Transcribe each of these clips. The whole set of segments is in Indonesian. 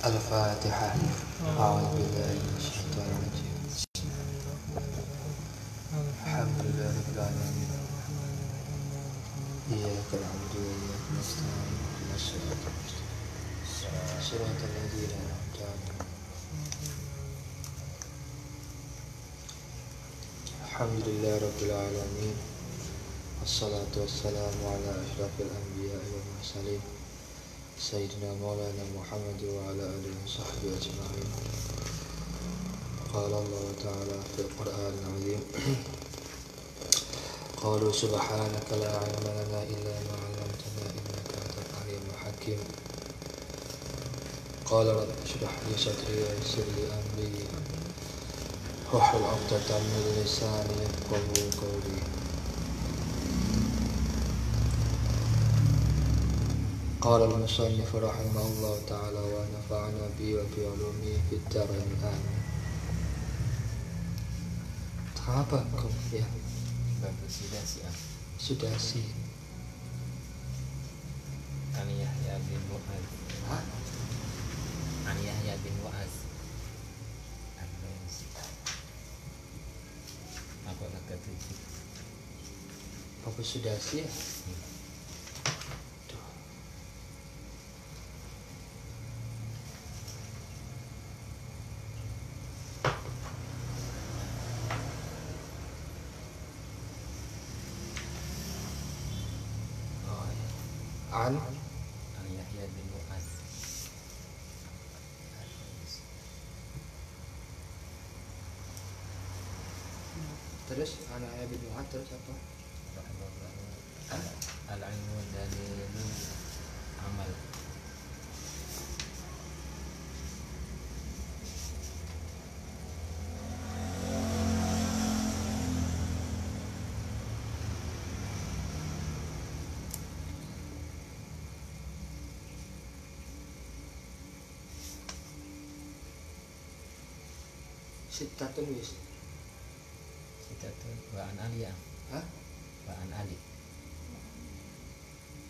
Al-Fatihah. A'udzu billahi minasyaitonir rajim. Alhamdulillahirabbil alamin. Iyyaka na'budu wa iyyaka nasta'in. Ihdinas siratal ladzina an'amta 'alaihim. Alhamdulillahirabbil alamin. Wassalatu wassalamu ala asyrafil anbiya'i wal mursalin. Sayyidina Maulana Muhammad wa ala alihi wa sahbihi ajma'in. Qala Allah Ta'ala fil Qur'anil 'azim. Qalu subhanaka la 'ilma lana illa ma 'allamtana innaka antal 'alimul hakim. Qala rabbi shrah li sadri wa yassir li amri wahlul 'uqdatam min lisani yafqahu qawli. Qala al-musannif rahimahullahu ta'ala wa nafa'ana bi wa bi 'ulumihi fid dharain amin. Apa kau ya? Sudah sih. An Yahya bin Mu'az. Hah? An Yahya bin Mu'az. Apa ketujuh? Apa sudah sih? An Yahya bin Mu'az. terus anak Yahya bin Mu'az terus apa? Al-ilmu dalilul amal. Sittatun wis. Sitatun wa an Ali ya. Hah? Wa an Ali.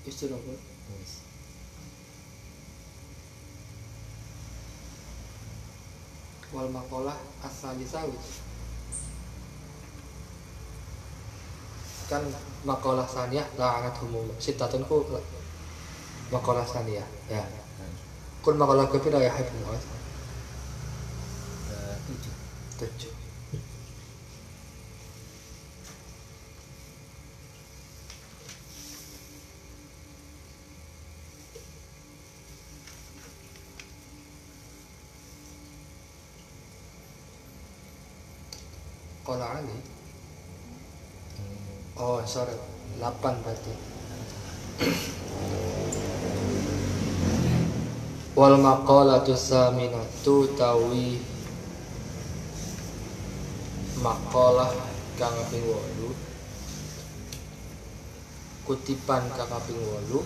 Wis dirobot. Wis. Wal maqalah as-salisah wis. Kan maqalah saniyah la'anathumullah. Sittatun ku maqalah saniyah ya. Kun maqalah kepira ya Yahya bin Mu'az. 7. Qala Ali. Oh, sorry. 8 berarti. Wal maqalatu saminatu tawi maqalah kang kaping 8 kutipan kang kaping 8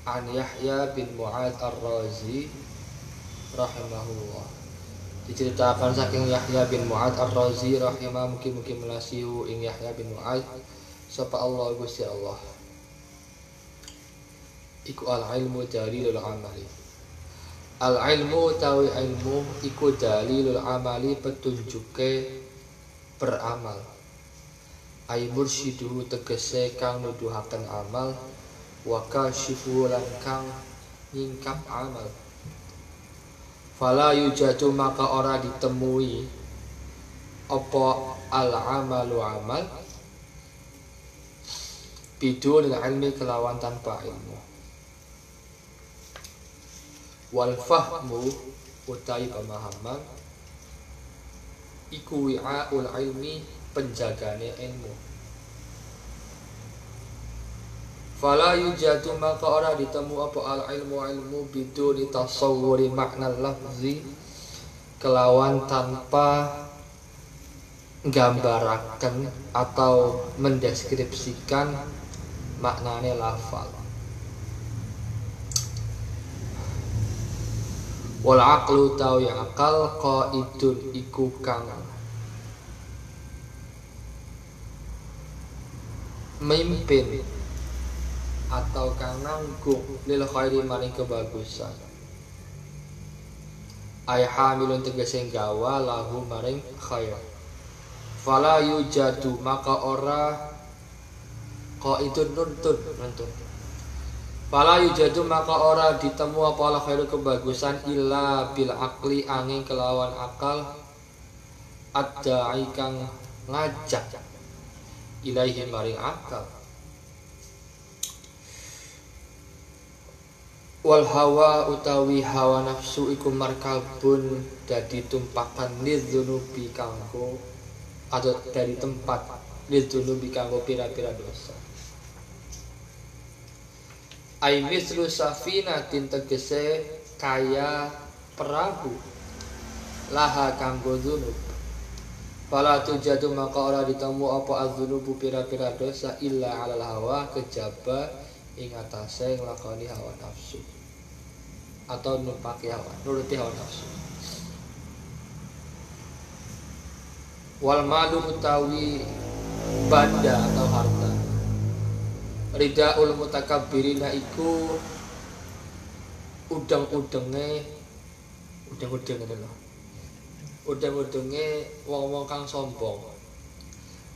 An Yahya bin Mu'az Ar-Razi rahimahullah. Diceritakan saking Yahya bin Mu'az Ar-Razi rahimah mugi-mugi melasihu ing Yahya bin Mu'az sapa Allah Gusti Allah. Iku al-ilmu dalilul amali. Al-ilmu tawi ilmu iku dalilul amali petunjuke beramal. Ai mursyiduhu tegese kang nuduhaken amal wa kasyifu lan kang nyingkap amal. Fala yujadu maka ora ditemui apa al-amalu amal bidul ilmi kelawan tanpa ilmu. Wal fahmu utai pemahaman iku wi'aul ilmi penjagane ilmu. Fala yujadu maka ora ditemu apa al ilmu biduni tasawwuri makna lafzi kelawan tanpa nggambaraken atau mendeskripsikan maknane lafal. Wal aqlu tawi akal qaidun iku kang mimpin atau kang nanggung lil khairi maring kebagusan. Ay hamilun tegese gawa lahu maring khair. Fala yujadu maka ora qaidun nuntun. Fala yujadu maka ora ditemu apa la khairu kebagusan illa bil aqli angin kelawan akal ad-da'i kang ngajak ilaihi maring akal. Wal hawa utawi hawa nafsu iku markabun dadi tumpakan lidzunubi kanggo atau dari tempat lidzunubi kanggo pira-pira dosa. Ai mislu safinatin tegese kaya perahu laha kanggo dzunub. Fala tujadu maka ora ditemu apa adzunubu pira-pira dosa illa alal hawa kejaba ing atase nglakoni hawa nafsu atau numpaki hawa nuruti hawa nafsu. Wal malu utawi banda atau harta ridaul mutakabbirina iku udang-udenge wong-wong kang sombong.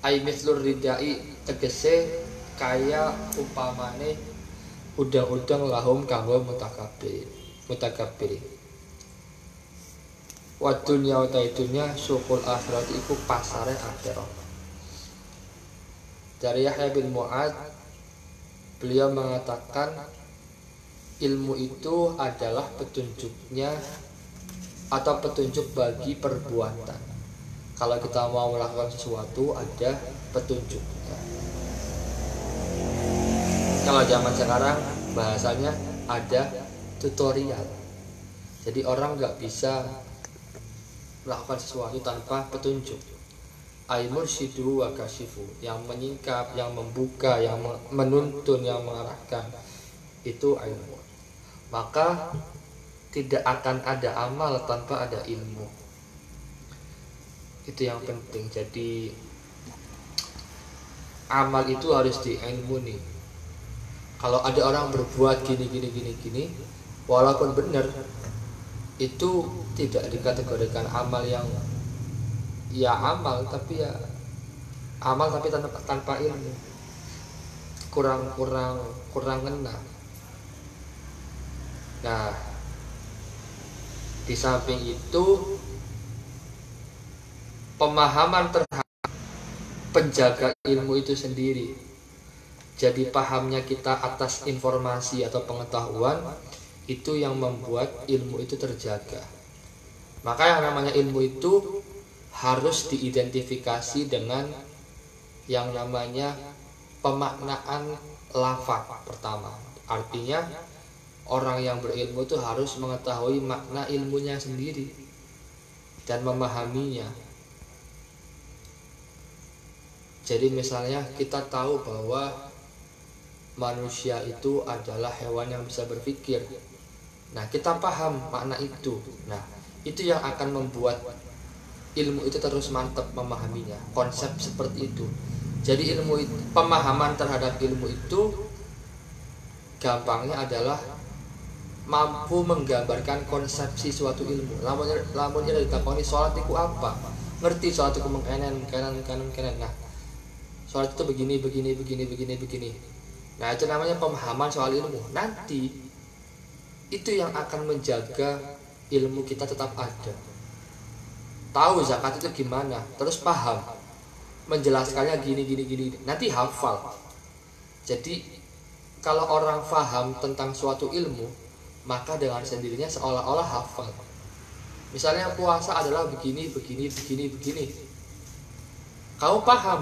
Ai mislur ridai tegese kaya upamane udang-udang lahum kanggo mutakabbir. Wa dunya utai dunya sukul akhirat iku pasare akhirat. Dari Yahya bin Mu'ad, beliau mengatakan ilmu itu adalah petunjuknya atau petunjuk bagi perbuatan. Kalau kita mau melakukan sesuatu ada petunjuknya. Kalau zaman sekarang bahasanya ada tutorial. Jadi orang nggak bisa melakukan sesuatu tanpa petunjuk. Al-mursyidu wa kasyifu, yang menyingkap, yang membuka, yang menuntun, yang mengarahkan, itu ilmu. Maka tidak akan ada amal tanpa ada ilmu. Itu yang penting. Jadi amal itu harus diilmuni. Kalau ada orang berbuat gini, walaupun benar, itu tidak dikategorikan amal yang ya amal, tapi ya amal tapi tanpa ilmu, kurang ngena. Nah, di samping itu pemahaman terhadap penjaga ilmu itu sendiri. Jadi pahamnya kita atas informasi atau pengetahuan itu yang membuat ilmu itu terjaga. Maka yang namanya ilmu itu harus diidentifikasi dengan yang namanya pemaknaan lafaz pertama. Artinya orang yang berilmu itu harus mengetahui makna ilmunya sendiri dan memahaminya. Jadi misalnya kita tahu bahwa manusia itu adalah hewan yang bisa berpikir. Nah, kita paham makna itu. Nah, itu yang akan membuat ilmu itu terus mantap memahaminya. Konsep seperti itu. Jadi pemahaman terhadap ilmu itu gampangnya adalah mampu menggambarkan konsepsi suatu ilmu. Lamunnya ditakoni salat itu apa? Ngerti salat itu kanan. Nah, salat itu begini. Nah, itu namanya pemahaman soal ilmu. Nanti itu yang akan menjaga ilmu kita tetap ada. Tahu zakat itu gimana, terus paham, menjelaskannya gini. Nanti hafal. Jadi kalau orang paham tentang suatu ilmu, maka dengan sendirinya seolah-olah hafal. Misalnya puasa adalah begini. Kamu paham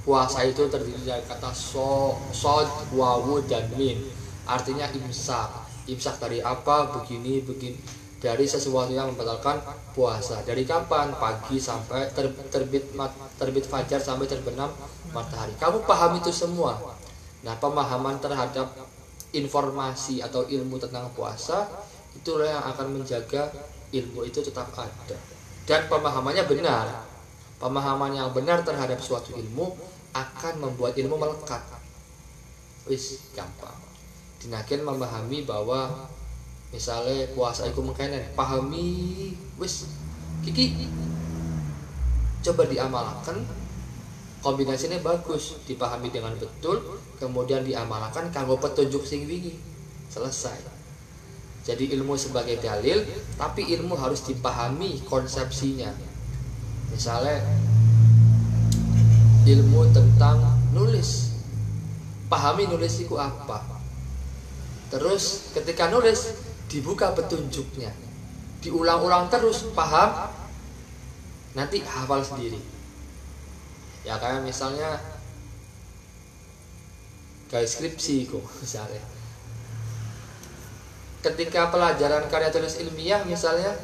puasa itu terdiri dari kata sod, wawu, dan mim. Artinya imsak. Imsak dari apa? Begini. Dari sesuatu yang membatalkan puasa. Dari kapan? Pagi sampai terbit fajar sampai terbenam matahari. Kamu paham itu semua. Nah, pemahaman terhadap informasi atau ilmu tentang puasa itulah yang akan menjaga ilmu itu tetap ada. Dan pemahamannya benar. Pemahaman yang benar terhadap suatu ilmu akan membuat ilmu melekat. wis gampang. Dinaken memahami bahwa misalnya puasa iku mengkenen, pahami wis kiki coba diamalkan, kombinasinya bagus, dipahami dengan betul, kemudian diamalkan kanggo petunjuk sing wingi, selesai. Jadi ilmu sebagai dalil, tapi ilmu harus dipahami konsepsinya. Misalnya ilmu tentang nulis, pahami nulis itu apa. Terus ketika nulis dibuka petunjuknya, diulang-ulang terus, paham, nanti hafal sendiri. Ya kayak misalnya garis skripsi kok misalnya. Ketika pelajaran karya tulis ilmiah misalnya,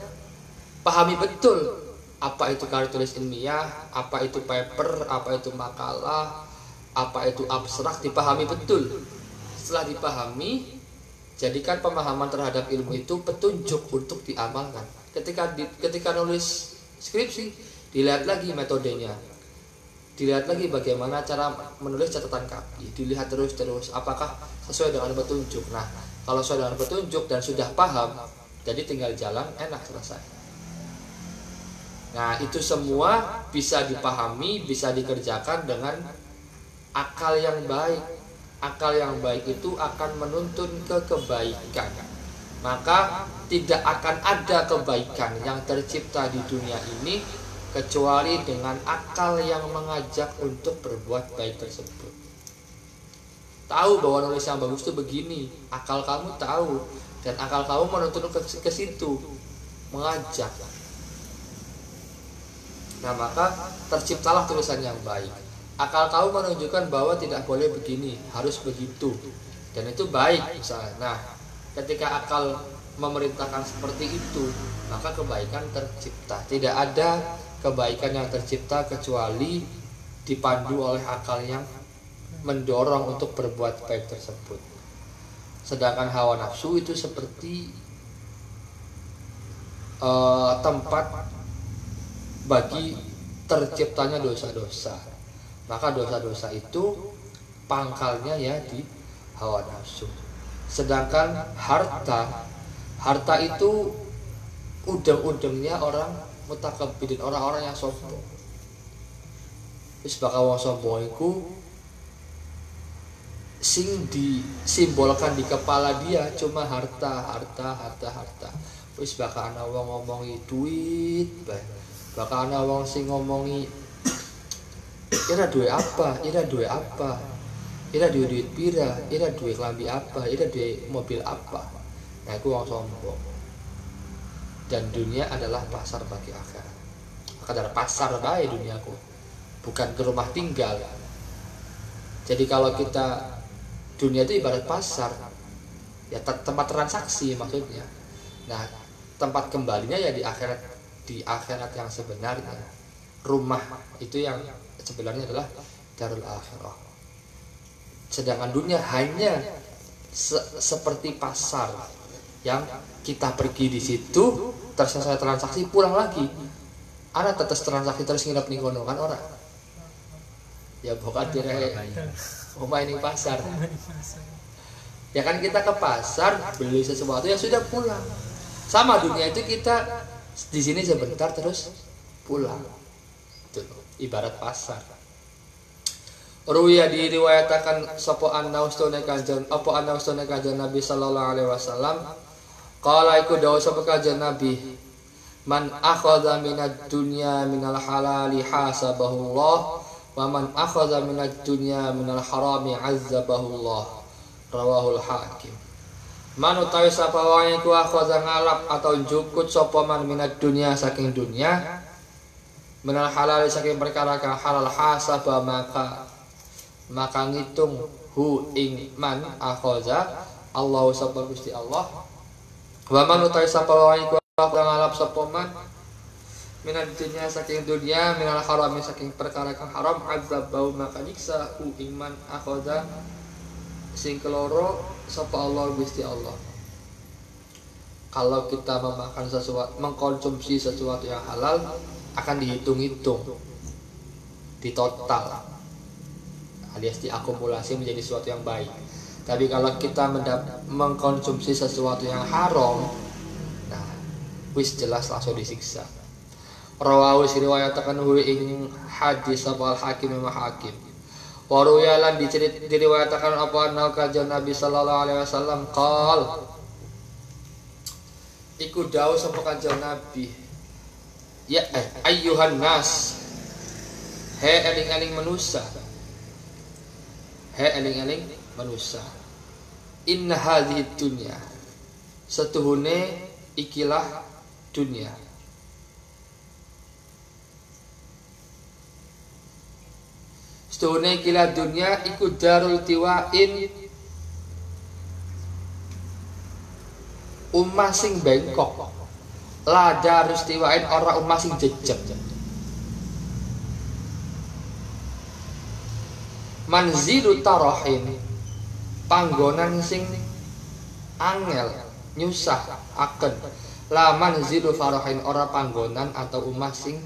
pahami betul apa itu karya tulis ilmiah, apa itu paper, apa itu makalah, apa itu abstrak, dipahami betul. Setelah dipahami, jadikan pemahaman terhadap ilmu itu petunjuk untuk diamalkan. Ketika nulis skripsi, dilihat lagi metodenya, dilihat lagi bagaimana cara menulis catatan kaki, dilihat terus apakah sesuai dengan petunjuk. Nah, kalau sesuai dengan petunjuk dan sudah paham, jadi tinggal jalan, enak, selesai. Nah, itu semua bisa dipahami, bisa dikerjakan dengan akal yang baik. Akal yang baik itu akan menuntun ke kebaikan. Maka tidak akan ada kebaikan yang tercipta di dunia ini kecuali dengan akal yang mengajak untuk berbuat baik tersebut. Tahu bahwa nulis yang bagus itu begini, akal kamu tahu, dan akal kamu menuntun ke situ, mengajak. Nah, maka terciptalah tulisan yang baik. Akal kamu menunjukkan bahwa tidak boleh begini, harus begitu, dan itu baik misalnya. Nah, ketika akal memerintahkan seperti itu, maka kebaikan tercipta. Tidak ada kebaikan yang tercipta kecuali dipandu oleh akal yang mendorong untuk berbuat baik tersebut. Sedangkan hawa nafsu itu seperti tempat bagi terciptanya dosa-dosa. Maka dosa-dosa itu pangkalnya ya di hawa nafsu. Sedangkan harta itu udeng-udengnya orang mutakabbirin, orang-orang yang sombong. Wis bakal wong sombong iku sing disimbolkan di kepala dia cuma harta. Wis bakal ana wong ngomongi duit bae. Bakal ana wong sing ngomongi ira duwe apa, ira duwe duit pira, ira duwe klambi apa, ira duwe mobil apa. Nah, itu wong sombong. Dan dunia adalah pasar bagi akhirat. Maka adalah pasar baik duniaku, bukan ke rumah tinggal. Jadi kalau kita, dunia itu ibarat pasar, ya tempat transaksi maksudnya. Nah, tempat kembalinya ya di akhirat yang sebenarnya. Rumah itu yang sebenarnya adalah darul akhirah. Sedangkan dunia hanya seperti pasar yang kita pergi di situ, terselesai transaksi, pulang lagi. Ada tetes transaksi terus nginep ning kono kan ora. Ya bukan dire omah ning pasar. Ya kan kita ke pasar beli sesuatu yang sudah pulang. Sama dunia itu kita di sini sebentar terus pulang. Itu ibarat pasar. Ruwiya diriwayatakan sapa annaustune kanjeng Nabi sallallahu alaihi wasallam qala iku dawuh sapa kanjeng Nabi man akhadha minad dunya minal halali hasabahullah wa man akhadha minad dunya minal harami azzabahullah rawahul hakim. Man utawi sapa wae iku akhadha ngalap atau jukut sapa man minad dunya saking dunya minal halali saking perkara kang halal hasaba maka ngitung hu ing man akhoza Allah sapa Gusti Allah wa man utawi sapa wae iku ngalap sapa man minad dunya saking dunya minal harami saking perkara kang haram azabau maka nyiksa hu ing man akhoza sing keloro sapa Allah Gusti Allah. Kalau kita memakan sesuatu, mengkonsumsi sesuatu yang halal akan dihitung-hitung, ditotal. alias diakumulasi menjadi sesuatu yang baik. Tapi kalau kita mengkonsumsi sesuatu yang haram, nah wis jelas langsung disiksa. Rawahu riwayataken ing hadis sapa Hakim Imam Hakim. Waruyalan diriwayatakan apa kanjeng Nabi sallallahu alaihi wasallam qol iku dawuh sapa kanjeng Nabi ya ayyuhan nas he eling-eling manusa inna hadhihi dunya setuhune ikilah dunia setuhune ikilah dunia iku darul tiwain ummah sing bengkok la darus tiwain ora ummah sing jejeg manzilu tarahin panggonan sing angel nyusah aken la manzilu farahin ora panggonan atau ummah sing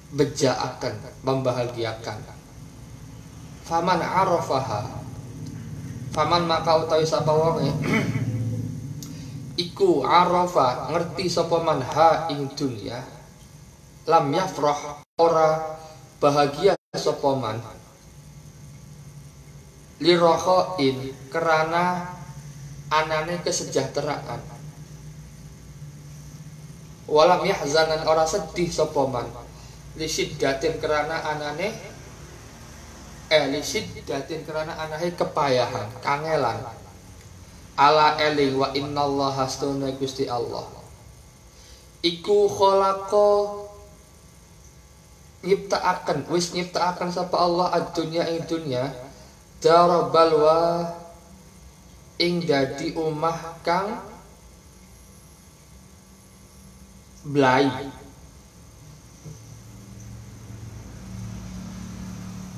bejaaken membahagiakan faman arafaha faman maka utawi sapa wonge iku arafa ngerti sapa man ha ing dunya lam yafrah ora bahagia sapa man lirokhoin kerana anane kesejahteraan walam yahzanan ora sedih sapa man lisiddatin kerana anane lisiddatin kerana anahe kepayahan kangelan ala eling wa innallaha astuna Gusti Allah iku khalaqa nyiptaaken sapa Allah ad-dunya ing dunya darabalwa ing dadi omah kang blai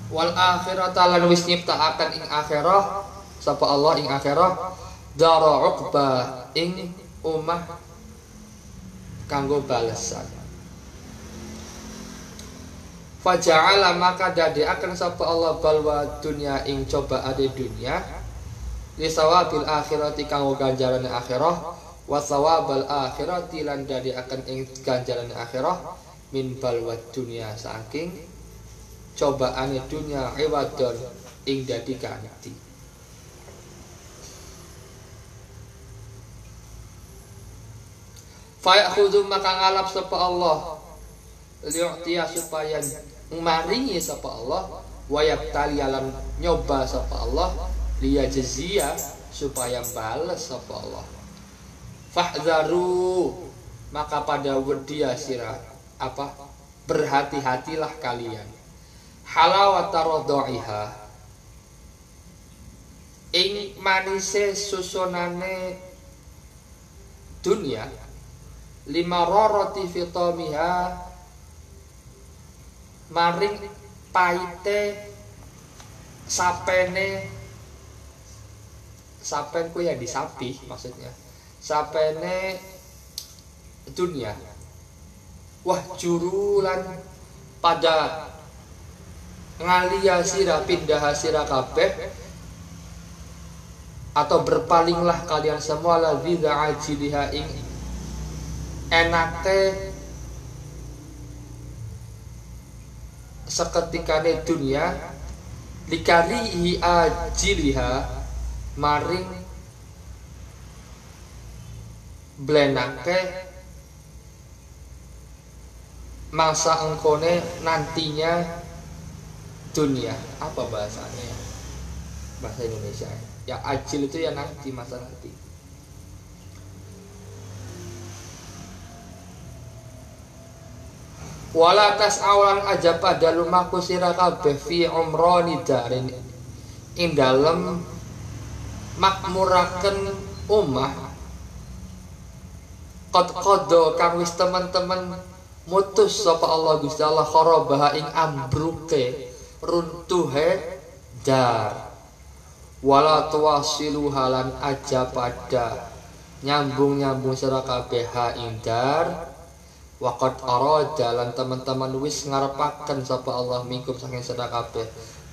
wal akhirata lan wis nyiptaaken ing akhirah sapa Allah ing akhirah dara uqba ing omah kanggo balesan faja'ala maka dadekaken sapa Allah balwa dunya ing cobaane dunya li sawabil akhirati kanggo ganjaran akhirah wa sawabal akhirati lan dadekaken ing ganjaran akhirah min balwa dunya saking cobaane dunya iwadon ing dadi ganti fa ya'khudhu maka ngalap sapa Allah li'tiya supaya maringi sapa Allah wa yabtali alam nyoba sapa Allah liyajziya supaya balas sapa Allah fahdharu maka pada wedya sira berhati-hatilah kalian halawata radhiha ing manise susunane dunia lima roroti fitamiha maring paite sapen ku ya disapi maksudnya sapene dunia wah jurulan pada ngalia sira pindah sira kabeh atau berpalinglah kalian semua la dzidza ajiliha ing enake seketikane dunia likarihi ajiliha maring blenake masa engkone nantinya dunia. Apa bahasanya bahasa Indonesia ya ajil itu ya nanti, masa nanti. Wala tas'awan aja pada lumaku sira kabeh fi umrani darin ing dalem makmuraken omah qad kang wis teman-teman mutus sapa Allah Gusti Allah kharabaha ing ambruke runtuhe dar wala tuwasilu halan aja pada nyambung sira kabeh ha ing dar waqad arada lan teman-teman wis ngarepaken sapa Allah mingkum saking sira kabeh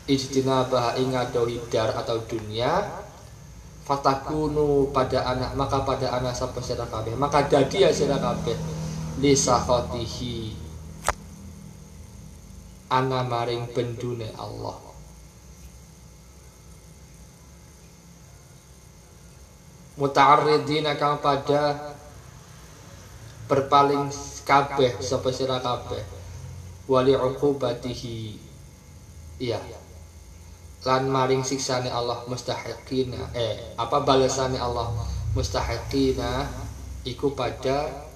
ijtinabah ingado hidar atau dunia, fatakunu pada anak maka pada anak sapa sira kabeh, maka dadi ya sira kabeh li sakhatihi ana maring bendune Allah. Muta'arridina kang pada berpaling kabeh sapa sira kabeh wali uqubatihi, iya, lan maring siksane Allah mustahiqina balesane Allah mustahiqina iku pada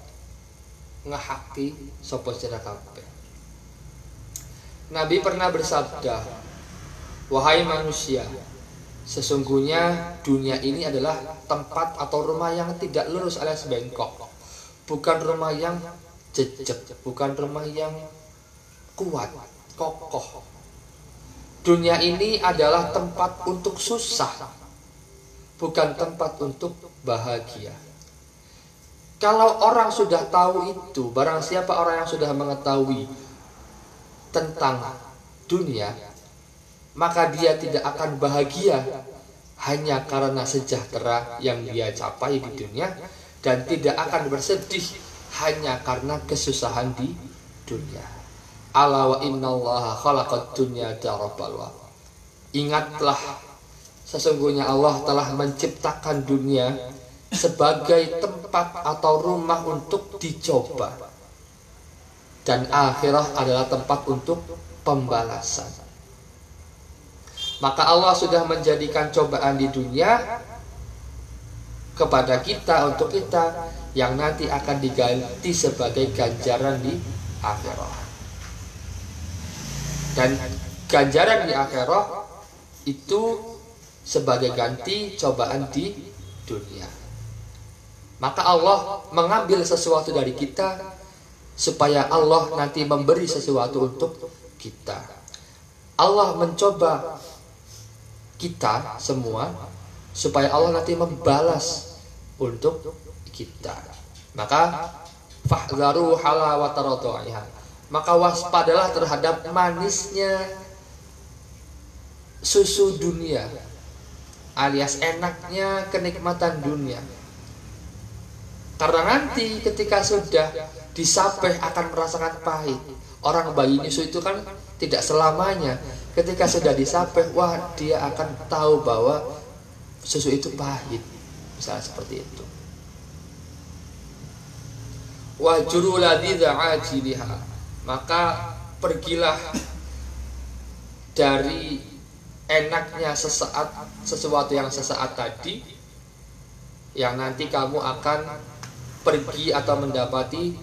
ngehaki sapa sira kabeh. Nabi pernah bersabda, wahai manusia, sesungguhnya dunia ini adalah tempat atau rumah yang tidak lurus alias bengkok, bukan rumah yang jejak, bukan rumah yang kuat, kokoh. Dunia ini adalah tempat untuk susah, bukan tempat untuk bahagia. Kalau orang sudah tahu itu, barang siapa orang yang sudah mengetahui tentang dunia, maka dia tidak akan bahagia hanya karena sejahtera yang dia capai di dunia, dan tidak akan bersedih hanya karena kesusahan di dunia. Ala wa innallaha khalaqad dunya darabalwa. Ingatlah, sesungguhnya Allah telah menciptakan dunia sebagai tempat atau rumah untuk dicoba, dan akhirat adalah tempat untuk pembalasan. Maka Allah sudah menjadikan cobaan di dunia kepada kita, untuk kita, yang nanti akan diganti sebagai ganjaran di akhirat. Dan ganjaran di akhirat itu sebagai ganti cobaan di dunia. Maka Allah mengambil sesuatu dari kita supaya Allah nanti memberi sesuatu untuk kita. Allah mencoba kita semua supaya Allah nanti membalas untuk kita. Maka fahdharu halawat radhaiha, maka waspadalah terhadap manisnya susu dunia, alias enaknya kenikmatan dunia. Karena nanti ketika sudah disapeh akan merasakan pahit. Orang bayi nyusu itu kan tidak selamanya. Ketika sudah disapeh, wah, dia akan tahu bahwa susu itu pahit. Misalnya seperti itu. Wajuru ladidha ajiliha, maka pergilah dari enaknya sesuatu yang sesaat tadi, yang nanti kamu akan pergi atau mendapati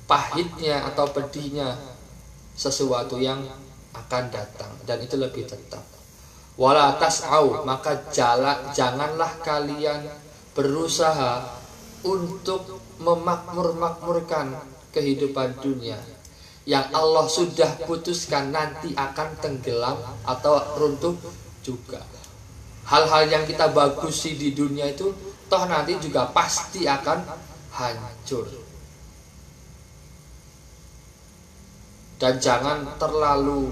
pahitnya atau pedihnya sesuatu yang akan datang, dan itu lebih tetap. Wala tas'au, maka janganlah kalian berusaha untuk memakmurkan kehidupan dunia yang Allah sudah putuskan nanti akan tenggelam atau runtuh juga. Hal-hal yang kita bagusi di dunia itu toh nanti juga pasti akan hancur. Dan jangan terlalu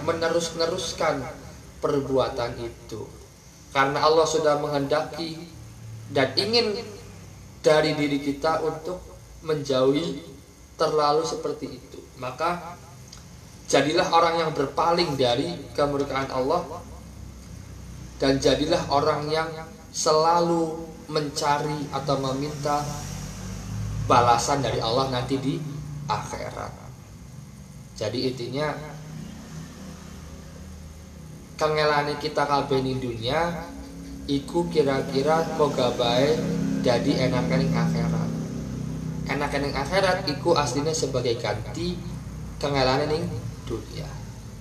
meneruskan perbuatan itu, karena Allah sudah menghendaki dan ingin dari diri kita untuk menjauhi terlalu seperti itu. Maka jadilah orang yang berpaling dari kemurkaan Allah, dan jadilah orang yang selalu mencari atau meminta balasan dari Allah nanti di akhirat. Jadi intinya kengelane kita kabeh ning dunia iku kira-kira koga bae jadi enakan ning akhirat. Enakan ning akhirat iku aslinya sebagai ganti kengelane ning dunia.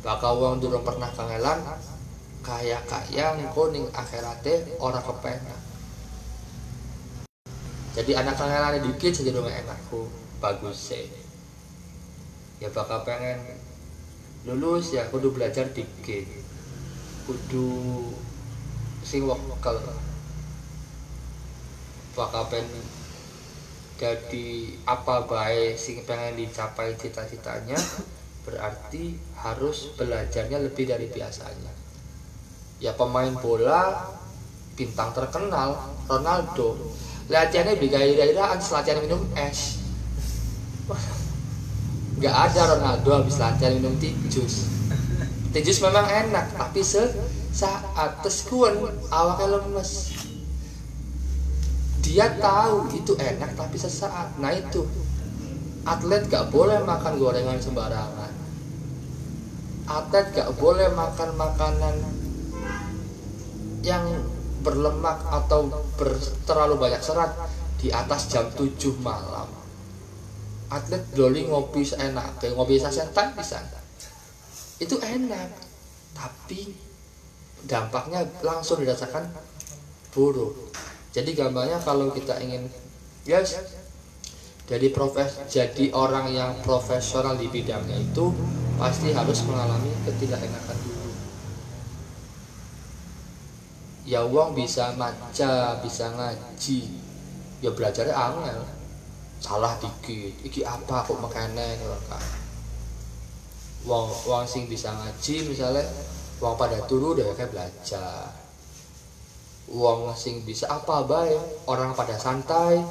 Bakal wong durung pernah kengelan kaya-kaya engko ning akhirate ora kepenak. Jadi anak kengelane dikit saja dong enakku bagus sih. Ya bakal pengen lulus ya kudu belajar dikit, kudu sing wakal, bakal pengen jadi apa baik sing pengen dicapai cita-citanya berarti harus belajarnya lebih dari biasanya. Ya pemain bola bintang terkenal Ronaldo latihannya bergairah-gairaan, latihan minum es. Nggak ada Ronaldo habis latihan minum tijus. Tijus memang enak tapi saat terus kuen awaknya lemes. Dia tahu itu enak tapi sesaat. Nah itu atlet gak boleh makan gorengan sembarangan. Atlet gak boleh makan makanan yang berlemak atau terlalu banyak serat di atas jam 7 malam. Atlet boleh ngopi seenak, ngopi sasetan bisa. Itu enak, tapi dampaknya langsung dirasakan buruk. Jadi gambarnya kalau kita ingin jadi orang yang profesional di bidangnya itu pasti harus mengalami ketidakenakan dulu. Ya wong bisa maca, bisa ngaji, ya belajarnya angel. Salah dikit, iki apa kok makane kan. Wong sing bisa ngaji misalnya wong pada turu udah kayak belajar. Wong sing bisa apa bae, orang pada santai,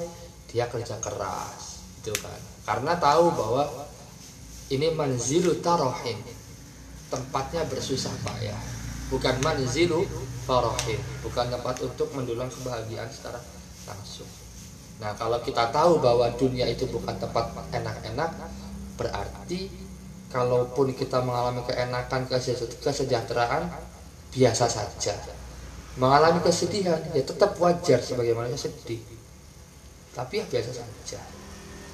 dia kerja keras, gitu kan. Karena tahu bahwa ini manzilu tarohin, tempatnya bersusah payah, bukan manzilu farahin, bukan tempat untuk mendulang kebahagiaan secara langsung. Nah, kalau kita tahu bahwa dunia itu bukan tempat enak-enak, berarti kalaupun kita mengalami keenakan, kesejahteraan, biasa saja. Mengalami kesedihan, ya tetap wajar sebagaimana sedih. Tapi ya biasa saja.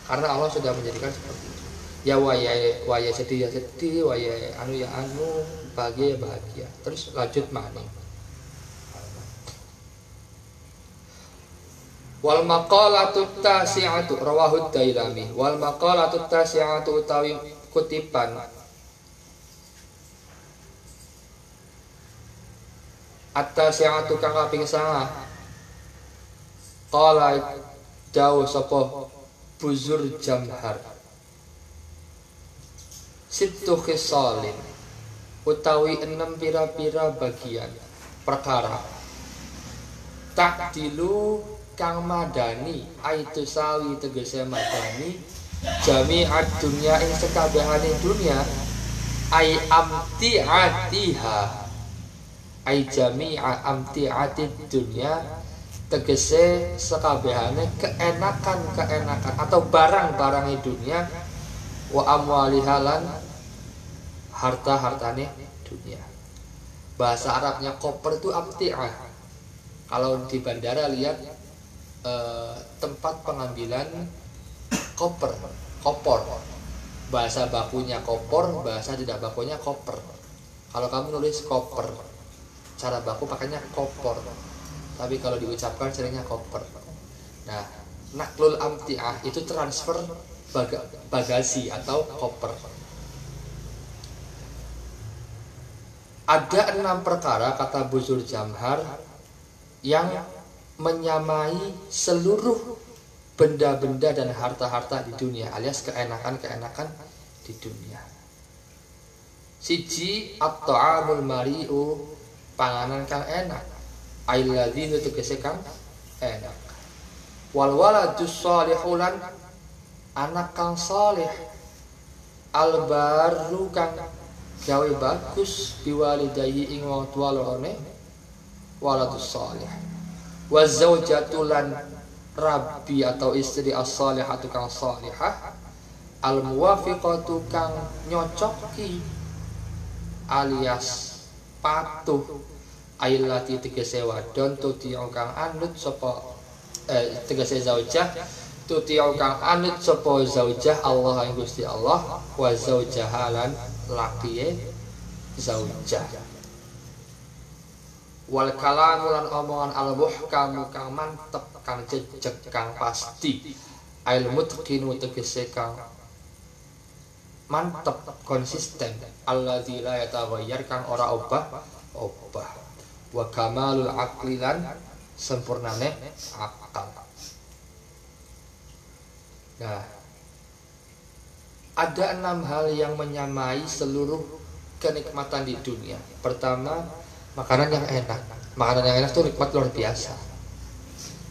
Karena Allah sudah menjadikan seperti itu. Ya waya sedih ya sedih, waya anu ya anu, bahagia ya bahagia. Terus lanjut mana? Wal maqalatu tasi'atu rawahu Dailami. Wal maqalatu tasi'atu utawi kutipan at-tasi'atu kang kaping 9. Qala dawuh sapa Buzur Jamhar. Sittu khisalin utawi 6 pira-pira bagian perkara takdilu kang madani aitu sawi tegese madani jami'at dunya ing sekabehane dunya ai amti'atiha ai jami'a amti'atid dunya tegese sekabehane keenakan atau barang-barang dunia wa amwalihalan harta-hartane dunia. Bahasa Arabnya koper itu amti'ah. Kalau di bandara lihat tempat pengambilan kopor. Bahasa bakunya kopor, bahasa tidak bakunya koper. Kalau kamu nulis koper, cara baku pakainya kopor. Tapi kalau diucapkan seringnya koper. Nah, naklul amti'ah itu transfer bagasi atau koper. Ada 6 perkara kata Buzur Jamhar yang menyamai seluruh benda-benda dan harta-harta di dunia, alias keenakan-keenakan di dunia. Siji at-ta'amul mari'u, panganan kang enak. Ailadzi tegese kang enak. Wal waladus shalihulan, anak kang saleh. Al barru kang gawe bagus biwalidayhi ing wong tuwa lorone waladus salih. Wa zaujatulan rabbi atau istri as-salihatu kang salihah. Al muwafiqatu kang nyocoki alias patuh ailati tegese wadon tuti'u kang anut sapa tegese zaujah tuti'u kang anut sapa zaujah Allah ing Gusti Allah wa zaujahalan lakiye zaujah. Wal kalamu lan omongan al muhkamu kang mantep kang jejeg kang pasti ail mutqinu tegese kang mantep konsisten alladzi la yataghayyar kang ora obah wa kamalul aqli lan sempurnane akal. Nah, Ada 6 hal yang menyamai seluruh kenikmatan di dunia. Pertama, makanan yang enak. Makanan yang enak itu nikmat luar biasa.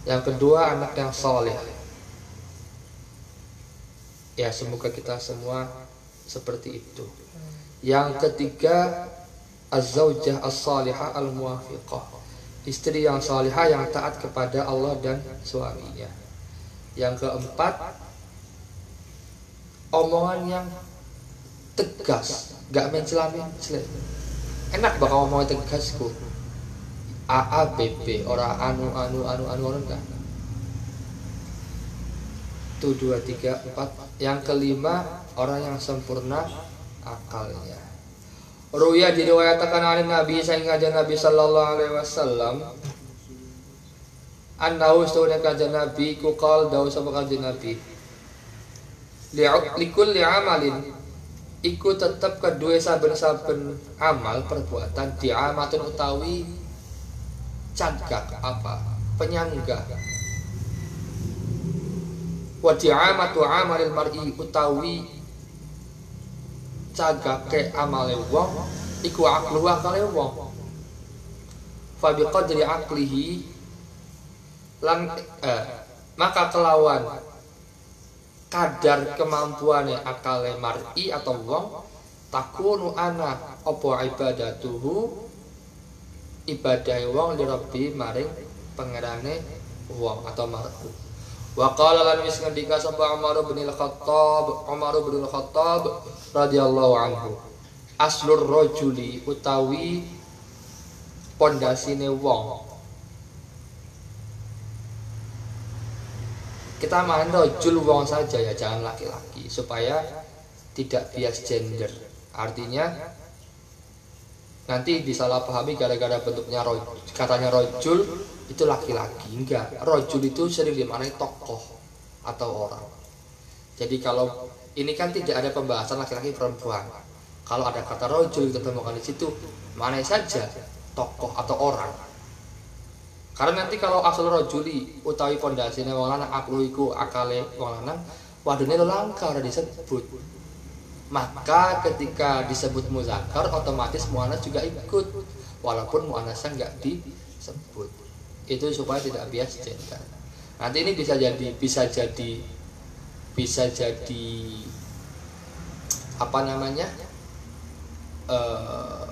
Yang kedua, anak yang soleh. Ya, semoga kita semua seperti itu. Yang ketiga, az-zaujah as-salihah al-muwafiqah. Istri yang salihah yang taat kepada Allah dan suaminya. Yang keempat, omongan yang tegas, gak mencela-mencela. Enak bakal omongan tegas ku. AABB, orang anu enggak. Itu 2, 3, 4. Yang kelima, orang yang sempurna akalnya. Ruya diriwayatkan oleh Nabi sehingga Nabi sallallahu alaihi wasallam annahu sunna kajian Nabi ku qal dawu sapa kajian Nabi likulli amalin iku tetep kedua saben-saben amal perbuatan diamatun utawi cagak apa penyangga wa diamatu amalil mar'i utawi cagake amale wong iku aklu akale wong fa biqadri aqlihi lan maka kelawan kadar kemampuane akale mar'i atau wong takunu ana apa ibadatuhu ibadah wong li rabbi maring pangerane wong atau mar'u. Wa qala lan wis ngendika sapa Umar bin Al-Khattab radhiyallahu anhu aslur rajuli utawi pondasine wong. Kita main rajul wong saja ya, jangan laki-laki supaya tidak bias gender. Artinya nanti disalahpahami gara-gara bentuknya katanya rajul itu laki-laki. Enggak, rajul itu sering dimaknai tokoh atau orang. Jadi kalau ini kan tidak ada pembahasan laki-laki perempuan. Kalau ada kata rajul kita temukan di situ, mana saja tokoh atau orang. Karena nanti kalau asal rajuli utawi pondasine wong lanang aklu iku akale wong lanang, wadone langka ora disebut. Maka ketika disebut muzakkar otomatis muannas juga ikut walaupun muannasnya enggak disebut. Itu supaya tidak bias gender. Nanti ini bisa jadi apa namanya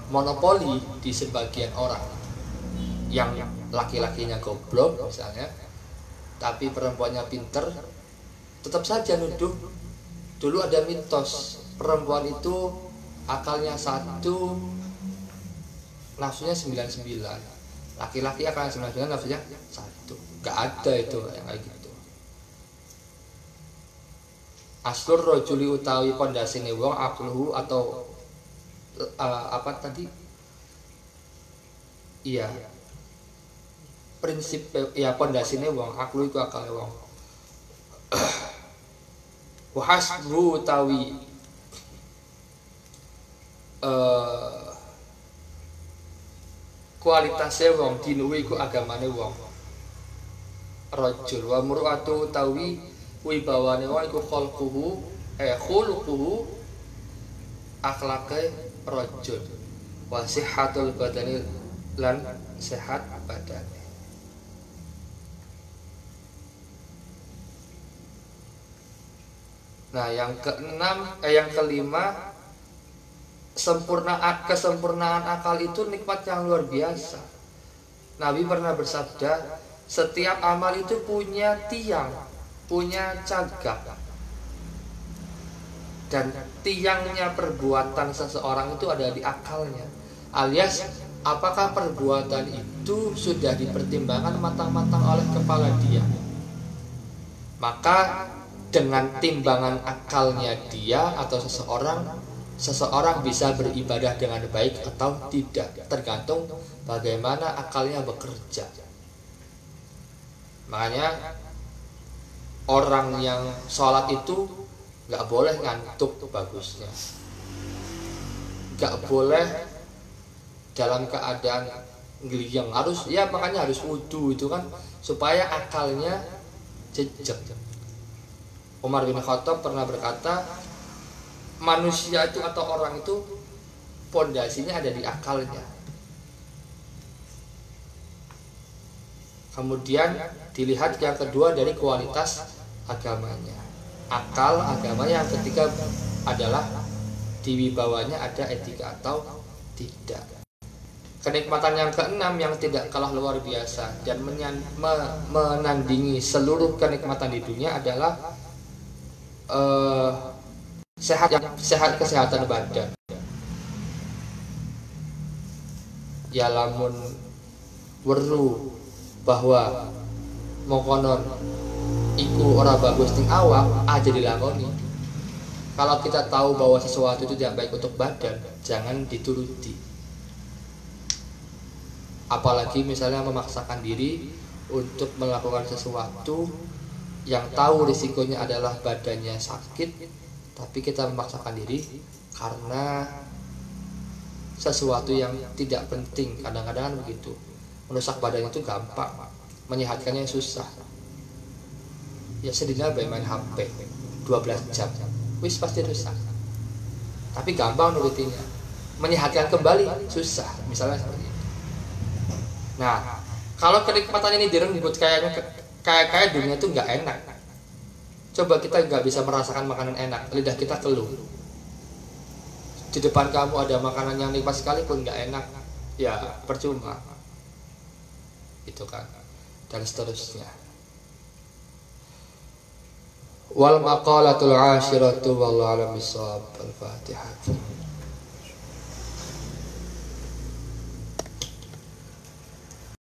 monopoli di sebagian orang yang laki-lakinya goblok misalnya, tapi perempuannya pinter, tetap saja nuduh. Dulu ada mitos perempuan itu akalnya 1, nafsunya 99. Laki-laki akalnya 99, nafsunya 1. Gak ada itu yang kayak gitu. Aslur rajuli utawi pondasine wong akluhu atau apa tadi? Iya. Prinsip ya pondasine wong aklu iku akale wong. Wa hasbu utawi kualitasnya wong dinuwi iku agamane wong. Rajul wa mur'atu utawi wibawane wong iku khuluquhu akhlake rajul wa sihhatul badani lan sehat badane. Nah, yang kelima, kesempurnaan akal itu nikmat yang luar biasa. Nabi pernah bersabda, setiap amal itu punya tiang, punya cagak. Dan tiangnya perbuatan seseorang itu ada di akalnya. Alias, apakah perbuatan itu sudah dipertimbangkan matang-matang oleh kepala dia? Maka dengan timbangan akalnya dia atau seseorang bisa beribadah dengan baik atau tidak, tergantung bagaimana akalnya bekerja. Makanya orang yang sholat itu gak boleh ngantuk bagusnya, gak boleh dalam keadaan geliyang, makanya harus wudu itu kan supaya akalnya jejak. Umar bin Khattab pernah berkata, manusia itu atau orang itu pondasinya ada di akalnya. Kemudian dilihat yang kedua dari kualitas agamanya. Akal agamanya yang ketiga adalah diwibawanya ada etika atau tidak. Kenikmatan yang keenam yang tidak kalah luar biasa dan menandingi seluruh kenikmatan di dunia adalah sehat kesehatan badan. Ya lamun weru bahwa mokonon iku ora bagus ning awak aja dilakoni. Kalau kita tahu bahwa sesuatu itu tidak baik untuk badan, jangan dituruti. Apalagi misalnya memaksakan diri untuk melakukan sesuatu yang tahu risikonya adalah badannya sakit, tapi kita memaksakan diri karena sesuatu yang tidak penting. Kadang-kadang begitu. Merusak badan itu gampang, menyehatkannya susah. Ya sedina main HP 12 jam, wis pasti rusak. Tapi gampang nurutinya. Menyehatkan kembali susah, misalnya seperti itu. Nah, kalau kenikmatan ini direnggut kayak dunia itu nggak enak. Coba kita nggak bisa merasakan makanan enak, lidah kita keluh. Di depan kamu ada makanan yang nikmat sekalipun nggak enak, ya percuma. Itu kan, dan seterusnya. Wal maqalatul ashiratu wallahu a'lam bishawab. Al-Fatihah.